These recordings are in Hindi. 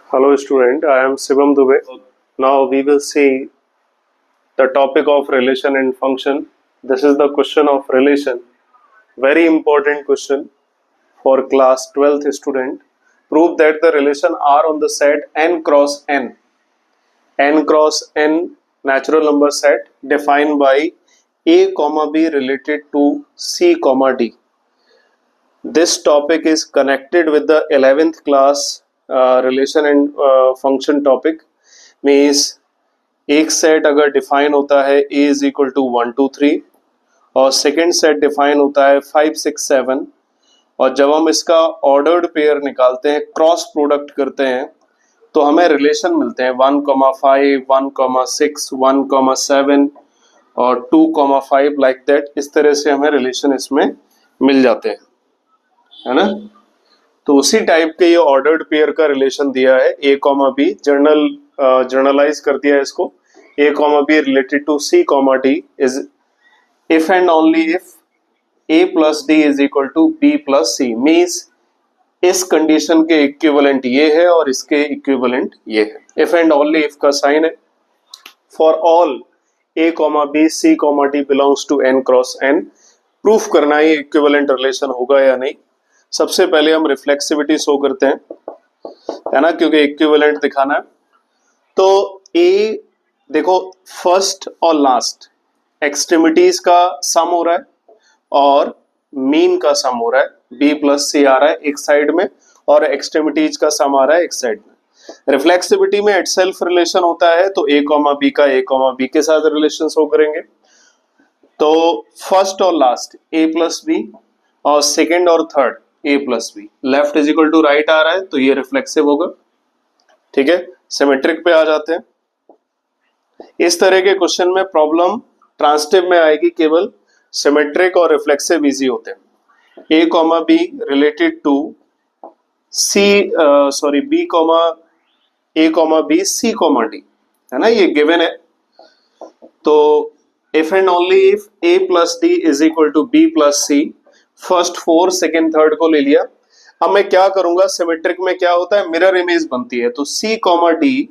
Hello student, I am Shivam Dubey. Now we will see the topic of relation and function. This is the question of relation. Very important question for class 12th student. Prove that the relation R on the set n cross n. N cross n natural number set defined by A comma B related to C comma D. This topic is connected with the 11th class relation and function topic. Means एक सेट अगर डिफाइन होता है a इज इक्वल टू 1 2 3 और सेकेंड सेट डिफाइन होता है 5 6 7 और जब हम इसका ऑर्डर्ड पेयर निकालते हैं क्रॉस प्रोडक्ट करते हैं तो हमें रिलेशन मिलते हैं 1,5 1,6 1,7 और 2,5 लाइक दैट। इस तरह से हमें रिलेशन इसमें मिल जाते हैं, है ना। तो उसी टाइप के ये ऑर्डर्ड पेयर का रिलेशन दिया है a कॉमा बी, जर्नलाइज कर दिया है इसको। a comma B related to c comma d is if and only if a plus d is equal to b plus c। Means इस कंडीशन के इक्विवेलेंट ये है और इसके इक्विवेलेंट ये है। इफ एंड ओनली इफ का साइन है। For all a comma B c comma d belongs to n cross n। Proof करना है इक्विवेलेंट रिलेशन होगा या नहीं। सबसे पहले हम रिफ्लेक्सिविटी शो करते हैं, है ना, क्योंकि इक्विवेलेंट दिखाना है। तो ए देखो फर्स्ट और लास्ट एक्सट्रीमिटीज का सम हो रहा है और मीन का सम हो रहा है। बी प्लस सी आ रहा है एक साइड में और एक्सट्रीमिटीज का सम आ रहा है एक साइड में। रिफ्लेक्सिविटी में इटसेल्फ रिलेशन होता है तो ए कॉमा बी का ए कॉमा बी के साथ रिलेशन शो करेंगे। तो फर्स्ट और लास्ट ए प्लस बी और सेकेंड और third A plus B. Left is equal to right आ रहा है तो ये रिफ्लेक्सिव होगा। ठीक है, सिमेट्रिक पे आ जाते हैं। इस तरह के क्वेश्चन में प्रॉब्लम ट्रांसिटिव में आएगी, केवल सिमेट्रिक और रिफ्लेक्सिव इजी होते हैं। A comma B related to B comma A comma B C comma D, है ना, ये गिवन है। तो if and only if A plus D is equal to B plus C, first four second third को ले लिया। अब मैं क्या करूंगा, सिमेट्रिक में क्या होता है, मिरर इमेज बनती है। तो C comma D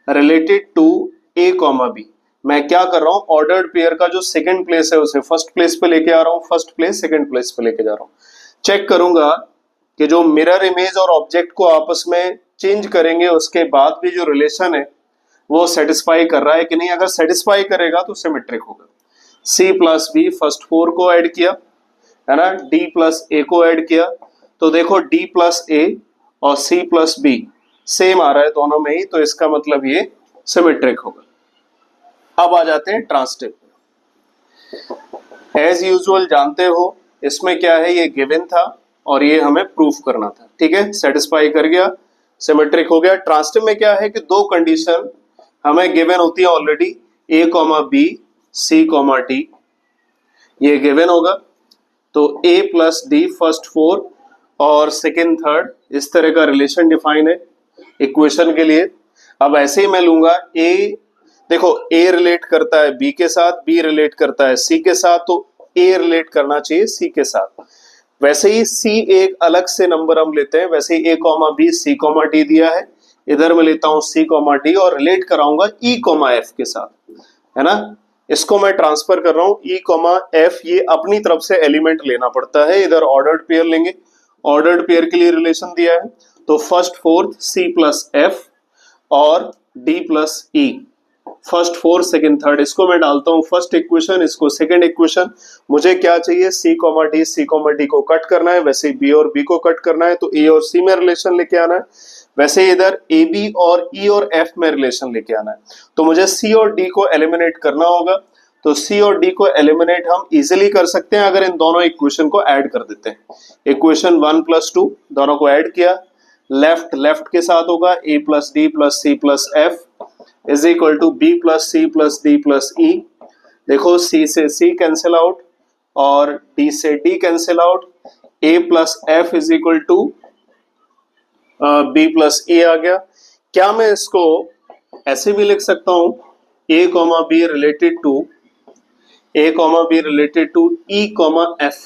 related to A comma B, मैं क्या कर रहा हूं, ऑर्डर्ड पेयर का जो सेकंड प्लेस है उसे फर्स्ट प्लेस पे लेके आ रहा हूं, फर्स्ट प्लेस सेकंड प्लेस पे लेके जा रहा हूं। चेक करूंगा कि जो मिरर इमेज और ऑब्जेक्ट को आपस में चेंज करेंगे उसके बाद भी जो रिलेशन है वो सेटिस्फाई कर रहा है कि नहीं। अगर सेटिस्फाई करेगा तो सिमेट्रिक होगा। C plus B first four को ऐड किया, है ना, डी प्लस ए को ऐड किया तो देखो डी प्लस ए और सी प्लस बी सेम आ रहा है दोनों में ही, तो इसका मतलब ये सिमेट्रिक होगा। अब आ जाते हैं ट्रांसिटिव। एज यूजुअल जानते हो इसमें क्या है, ये गिवन था और ये हमें प्रूफ करना था। ठीक है, सेटिस्फाई कर गया, सिमेट्रिक हो गया। ट्रांसिटिव में क्या है कि दो कंडीशन हमें गिवन होती है already, A comma B C comma D, ये गिवन होगा। तो a plus D first four और सेकेंड थर्ड, इस तरह का रिलेशन डिफाइन है इक्वेशन के लिए। अब ऐसे ही मैं लूंगा a, देखो a रिलेट करता है b के साथ, b रिलेट करता है c के साथ, तो a रिलेट करना चाहिए c के साथ। वैसे ही c एक अलग से नंबर हम लेते हैं, वैसे ही a comma B C comma D दिया है, इधर मैं लेता हूं c कॉमा डी और रिलेट कराऊंगा e कॉमा f के साथ, है ना। इसको मैं ट्रांसफर कर रहा हूं e कॉमा एफ, ये अपनी तरफ से एलिमेंट लेना पड़ता है। इधर ऑर्डर्ड पेयर लेंगे, ऑर्डर्ड पेयर के लिए रिलेशन दिया है तो first fourth c plus F और d प्लस ई, फर्स्ट फोर्थ सेकेंड थर्ड। इसको मैं डालता हूं फर्स्ट इक्वेशन, इसको सेकेंड इक्वेशन। मुझे क्या चाहिए, c कॉमा डी को कट करना है, वैसे b और b को कट करना है तो a और c में रिलेशन लेके आना है। वैसे इधर ए बी और ई और एफ में रिलेशन लेके आना है, तो मुझे सी और डी को एलिमिनेट करना होगा। तो सी और डी को एलिमिनेट हम इजीली कर सकते हैं अगर इन दोनों इक्वेशन को ऐड कर देते हैं। इक्वेशन 1 प्लस 2 दोनों को ऐड किया, लेफ्ट लेफ्ट के साथ होगा A plus D plus C plus F is equal to B plus C plus D plus E. देखो सी से सी कैंसिल आउट और डी से D cancel out, A plus F is equal to B plus A आ गया। क्या मैं इसको ऐसे भी लिख सकता हूं, A comma B related to E comma F.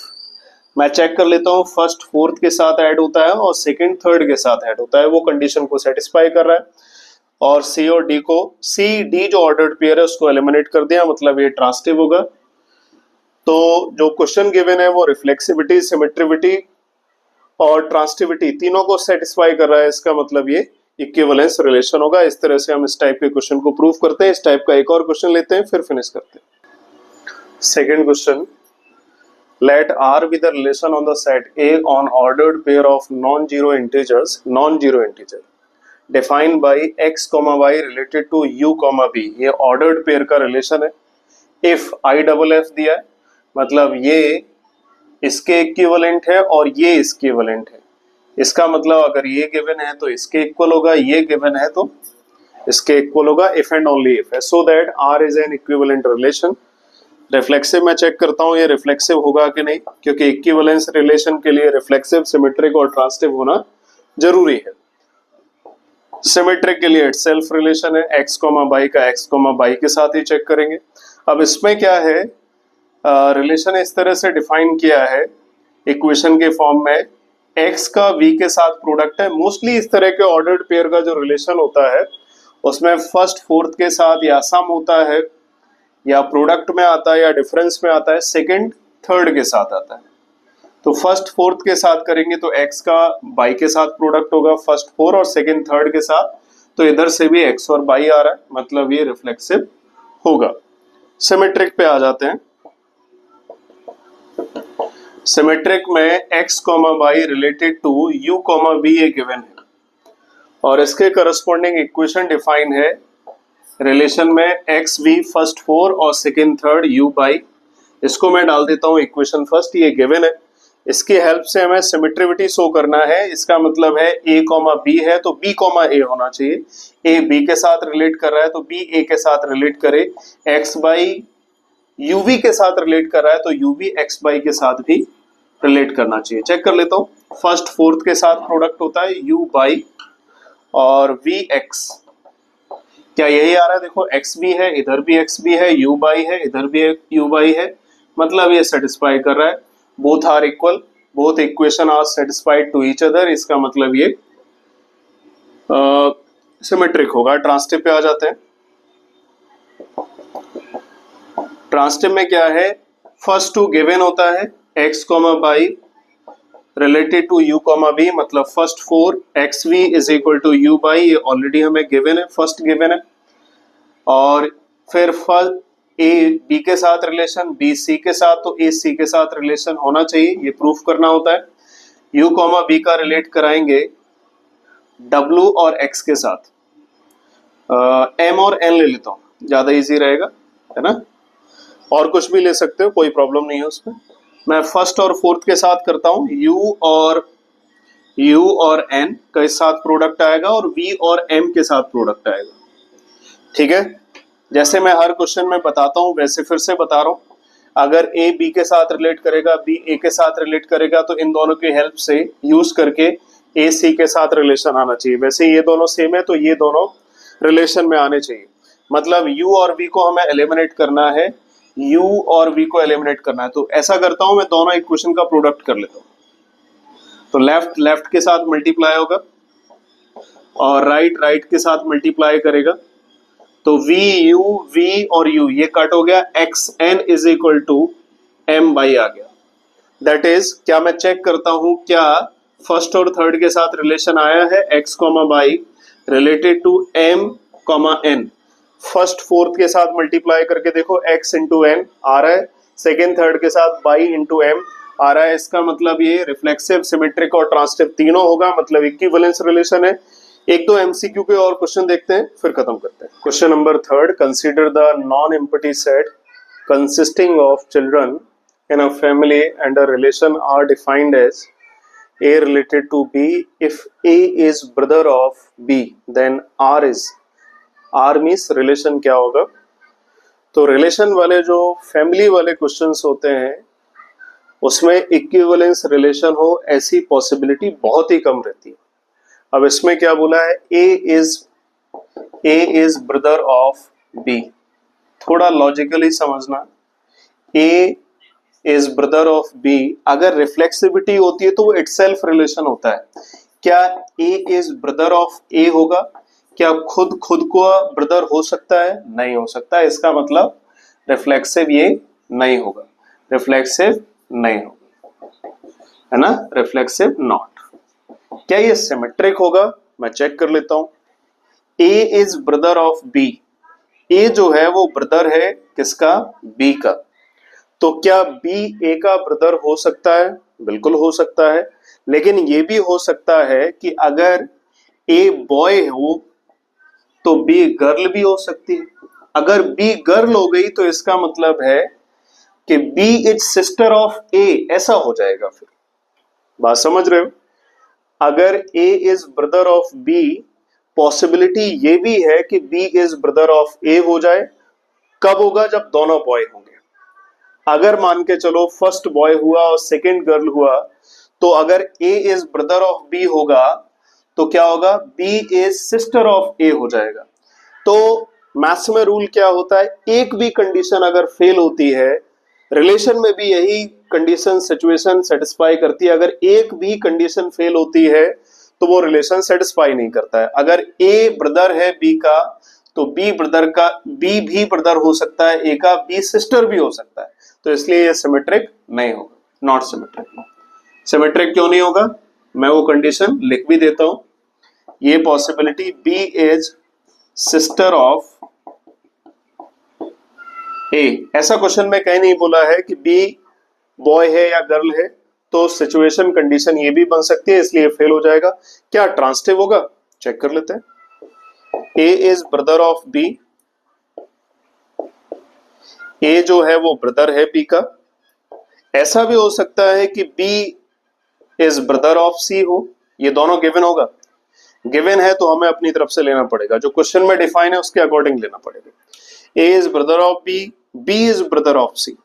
मैं चेक कर लेता हूँ फर्स्ट फोर्थ के साथ ऐड होता है और सेकंड थर्ड के साथ ऐड होता है, वो कंडीशन को सेटिस्फाई कर रहा है। और सी और डी को, सी डी जो ऑर्डर्ड पेयर है उसको एलिमिनेट कर दिया, मतलब ये ट्रांसिटिव होगा। तो जो क्वेश्चन गिवन है वो रिफ्लेक्सिविटी, सिमेट्रिविटी और ट्रांसिटिविटी तीनों को सेटिस्फाई कर रहा है, इसका मतलब ये इक्विवेलेंस रिलेशन होगा। इस तरह से हम इस टाइप के क्वेश्चन को प्रूव करते हैं। इस टाइप का एक और क्वेश्चन लेते हैं फिर फिनिश करते हैं। Second question, let R be the relation on the set A on ordered pair of non-zero integer defined by x, y related to u, b। ये ordered pair का relation है। if I double f दिया है, मतलब ये इसके इक्विवेलेंट है और ये इसके इक्विवेलेंट है। इसका मतलब अगर ये गिवन है तो इसके इक्वल होगा, ये गिवन है तो इसके इक्वल होगा, if and only if है। so that R is an equivalent relation। Reflexive मैं चेक करता हूँ ये रिफ्लेक्सिव होगा कि नहीं, क्योंकि इक्विवेलेंस रिलेशन के लिए रिफ्लेक्सिव, सिमेट्रिक और ट्रांसिटिव होना जरूरी है। सिमेट्रिक के लिए सेल्फ रिलेशन है, एक्स कॉमा बाई का एक्स कॉमा बाई के साथ ही चेक करेंगे। अब इसमें क्या है, रिलेशन इस तरह से डिफाइन किया है इक्वेशन के फॉर्म में, एक्स का वी के साथ प्रोडक्ट है। मोस्टली इस तरह के ऑर्डर्ड पेयर का जो रिलेशन होता है उसमें फर्स्ट फोर्थ के साथ या सम होता है या प्रोडक्ट में आता है या डिफरेंस में आता है, सेकंड थर्ड के साथ आता है। तो फर्स्ट फोर्थ के साथ करेंगे तो एक्स का बाई के साथ प्रोडक्ट होगा फर्स्ट फोर, और सेकंड थर्ड के साथ तो इधर से भी एक्स और बाई आ रहा है, मतलब ये रिफ्लेक्सिव होगा। सिमेट्रिक पे आ जाते हैं। सिमेट्रिक में X comma by related to U comma B ये गिवन है और इसके करस्पॉन्डिंग इक्वेशन डिफाइन है रिलेशन में एक्स वी फर्स्ट फोर और सेकंड थर्ड यू बाई। इसको मैं डाल देता हूँ इक्वेशन फर्स्ट, ये गिवन है। इसकी हेल्प से हमें सिमेट्रिविटी शो करना है। इसका मतलब है ए कॉमा बी है तो बी कॉमा ए होना चाहिए। ए बी के साथ रिलेट कर रहा है तो बी ए के साथ रिलेट करे। एक्स बाई यूवी के साथ रिलेट कर रहा है तो यूवी एक्स बाई के साथ भी रिलेट करना चाहिए। चेक कर लेता हूँ, फर्स्ट फोर्थ के साथ प्रोडक्ट होता है यू बाई और वी एक्स। क्या यही आ रहा है, देखो एक्स भी है, इधर भी एक्स भी है, यू बाई है, इधर भी यू बाई है, मतलब ये सेटिस्फाई कर रहा है। Both are equal, both equation are satisfied to each other, इसका मतलब ये सिमेट्रिक होगा। ट्रांसिटिव पे आ जाते हैं। ट्रांसिटिव में क्या है, फर्स्ट टू गिवन होता है X comma by related to U comma B, मतलब first four X V is equal to U by, ये ऑलरेडी हमें गिवन है, फर्स्ट गिवन है। और फिर फर्स्ट ए बी के साथ रिलेशन, बी सी के साथ, तो ए सी के साथ रिलेशन होना चाहिए, ये प्रूफ करना होता है। यू कॉमा बी का रिलेट कराएंगे डब्ल्यू और एक्स के साथ। एम और एन ले लेता हूँ, ज्यादा इजी रहेगा, है ना। और कुछ भी ले सकते हो, कोई प्रॉब्लम नहीं है उसमें। मैं फर्स्ट और फोर्थ के साथ करता हूँ, यू और एन के साथ प्रोडक्ट आएगा और वी और एम के साथ प्रोडक्ट आएगा। ठीक है, जैसे मैं हर क्वेश्चन में बताता हूँ वैसे फिर से बता रहा हूँ। अगर ए बी के साथ रिलेट करेगा, बी ए के साथ रिलेट करेगा, तो इन दोनों की हेल्प से यूज करके ए सी के साथ रिलेशन आना चाहिए। वैसे ये दोनों सेम है तो ये दोनों रिलेशन में आने चाहिए। मतलब यू और वी को हमें एलिमिनेट करना है, यू और वी को एलिमिनेट करना है। तो ऐसा करता हूं, मैं दोनों इक्वेशन का प्रोडक्ट कर लेता हूं। तो लेफ्ट के साथ मल्टीप्लाई होगा और राइट के साथ मल्टीप्लाई करेगा, तो वी और यू ये कट हो गया, X N is equal to M by आ गया। दैट इज, क्या मैं चेक करता हूं क्या फर्स्ट और थर्ड के साथ रिलेशन आया है, X comma by related to M comma N. First fourth के साथ मल्टीप्लाई करके देखो, एक्स इंटू एन आ रहा है, सेकेंड थर्ड के साथ बाई इंटू एम आ रहा है। इसका मतलब ये रिफ्लेक्सिव, सिमेट्रिक और ट्रांसिटिव तीनों होगा, मतलब इक्विवेलेंस रिलेशन है। एक दो एमसीक्यू के और क्वेश्चन देखते हैं फिर खत्म करते हैं। Question number third, consider the non empty set consisting of children in a family and a relation R defined as A related to B. If A is brother of B, then R is, R means relation क्या होगा। तो रिलेशन वाले जो फैमिली वाले क्वेश्चंस होते हैं उसमें इक्विवेलेंस रिलेशन हो ऐसी पॉसिबिलिटी बहुत ही कम रहती है। अब इसमें क्या बोला है, A is brother of B। थोड़ा लॉजिकली समझना, A is brother of B, अगर रिफ्लेक्सिविटी होती है तो वो इटसेल्फ रिलेशन होता है। क्या A is brother of A होगा? क्या खुद खुद को ब्रदर हो सकता है? नहीं हो सकता। इसका मतलब रिफ्लेक्सिव ये नहीं होगा, रिफ्लेक्सिव नहीं होगा, है ना, रिफ्लेक्सिव नॉट। क्या ये सिमेट्रिक होगा? मैं चेक कर लेता हूं। ए इज ब्रदर ऑफ बी, ए जो है वो ब्रदर है किसका? बी का। तो क्या बी ए का ब्रदर हो सकता है? बिल्कुल हो सकता है। लेकिन ये भी हो सकता है कि अगर ए बॉय हो तो बी गर्ल भी हो सकती है। अगर बी गर्ल हो गई तो इसका मतलब है कि B is sister of A, ऐसा हो जाएगा। फिर बात समझ रहे हो? अगर A is brother of B, possibility ये भी है कि B is brother of A हो जाए। कब होगा? जब दोनों बॉय होंगे। अगर मान के चलो फर्स्ट बॉय हुआ और सेकंड गर्ल हुआ, तो अगर A is brother of B होगा तो क्या होगा? B is sister of A हो जाएगा। तो मैथ्स में रूल क्या होता है? एक भी कंडीशन अगर फेल होती है, रिलेशन में भी यही कंडीशन सिचुएशन सेटिस्फाई करती है। अगर एक भी कंडीशन फेल होती है तो वो रिलेशन सेटिस्फाई नहीं करता है। अगर ए ब्रदर है बी का तो बी ब्रदर का बी भी ब्रदर हो सकता है ए का, बी सिस्टर भी हो सकता है। तो इसलिए ये सिमेट्रिक नहीं होगा, नॉट सिमेट्रिक। सिमेट्रिक क्यों नहीं होगा? मैं वो कंडीशन लिख भी देता हूं। ये possibility B is sister of A, ऐसा क्वेश्चन में कहीं नहीं बोला है कि बी बॉय है या गर्ल है, तो सिचुएशन कंडीशन ये भी बन सकती है, इसलिए फेल हो जाएगा। क्या ट्रांसटिव होगा? चेक कर लेते हैं। ए इज ब्रदर ऑफ बी, ए जो है वो ब्रदर है बी का। ऐसा भी हो सकता है कि बी इज ब्रदर ऑफ सी हो, ये दोनों गिवन होगा। गिवन है तो हमें अपनी तरफ से लेना पड़ेगा, जो क्वेश्चन में डिफाइन है उसके अकॉर्डिंग लेना पड़ेगा। A is brother of B, B is brother of C.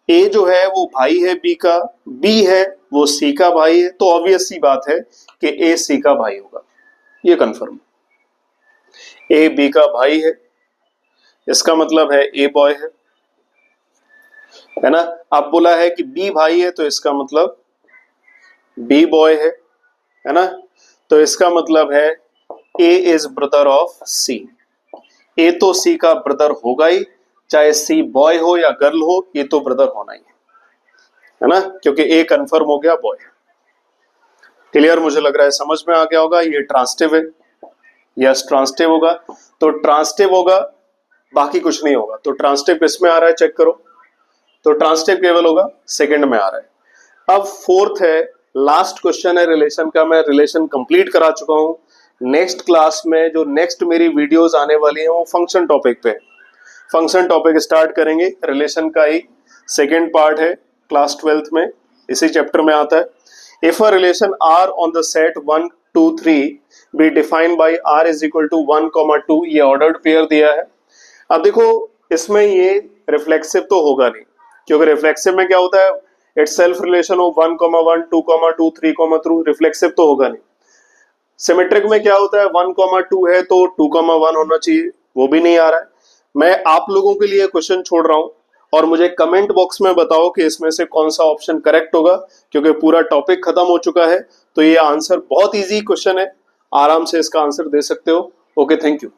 A जो है वो भाई है बी का, बी है वो सी का भाई है, तो ऑब्वियस सी बात है कि ए सी का भाई होगा, ये कंफर्म। ए बी का भाई है, इसका मतलब है ए बॉय है ना। अब बोला है कि बी भाई है तो इसका मतलब बी बॉय है ना। तो इसका मतलब है ए इज ब्रदर ऑफ सी। ए तो सी का ब्रदर होगा ही, चाहे सी बॉय हो या गर्ल हो, ये तो ब्रदर होना ही है ना, क्योंकि ए कंफर्म हो गया बॉय। क्लियर? मुझे लग रहा है समझ में आ गया होगा। ये ट्रांसटिव है, यस ट्रांसटिव होगा। तो ट्रांसटिव होगा, बाकी कुछ नहीं होगा। तो ट्रांसटिव किस में आ रहा है चेक करो। तो ट्रांसटिव केवल होगा सेकंड में आ रहा है। अब फोर्थ है, लास्ट क्वेश्चन है रिलेशन का। मैं रिलेशन कंप्लीट करा चुका हूं। नेक्स्ट क्लास में जो नेक्स्ट मेरी वीडियोस आने वाली हैं वो फंक्शन टॉपिक पे। फंक्शन टॉपिक स्टार्ट करेंगे, रिलेशन का ही सेकेंड पार्ट है, क्लास 12th में इसी चैप्टर में आता है। If a relation R on the set 1 2 3 be defined by R is equal to 1, 2, ये ऑर्डर्ड पेयर दिया है। अब देखो इसमें ये रिफ्लेक्सिव तो होगा नहीं, क्योंकि रिफ्लेक्सिव में क्या होता है? इट्स सेल्फ रिलेशन हो 1, 1, 2, 2, 3, 3, रिफ्लेक्सिव तो होगा नहीं। सिमेट्रिक में क्या होता है? 1, 2 है तो 2, 1 होना चाहिए, वो भी नहीं आ रहा है। मैं आप लोगों के लिए क्वेश्चन छोड़ रहा हूं और मुझे कमेंट बॉक्स में बताओ कि इसमें से कौन सा ऑप्शन करेक्ट होगा, क्योंकि पूरा टॉपिक खत्म हो चुका है। तो ये आंसर बहुत इजी क्वेश्चन है, आराम से इसका आंसर दे सकते हो। Okay, thank you.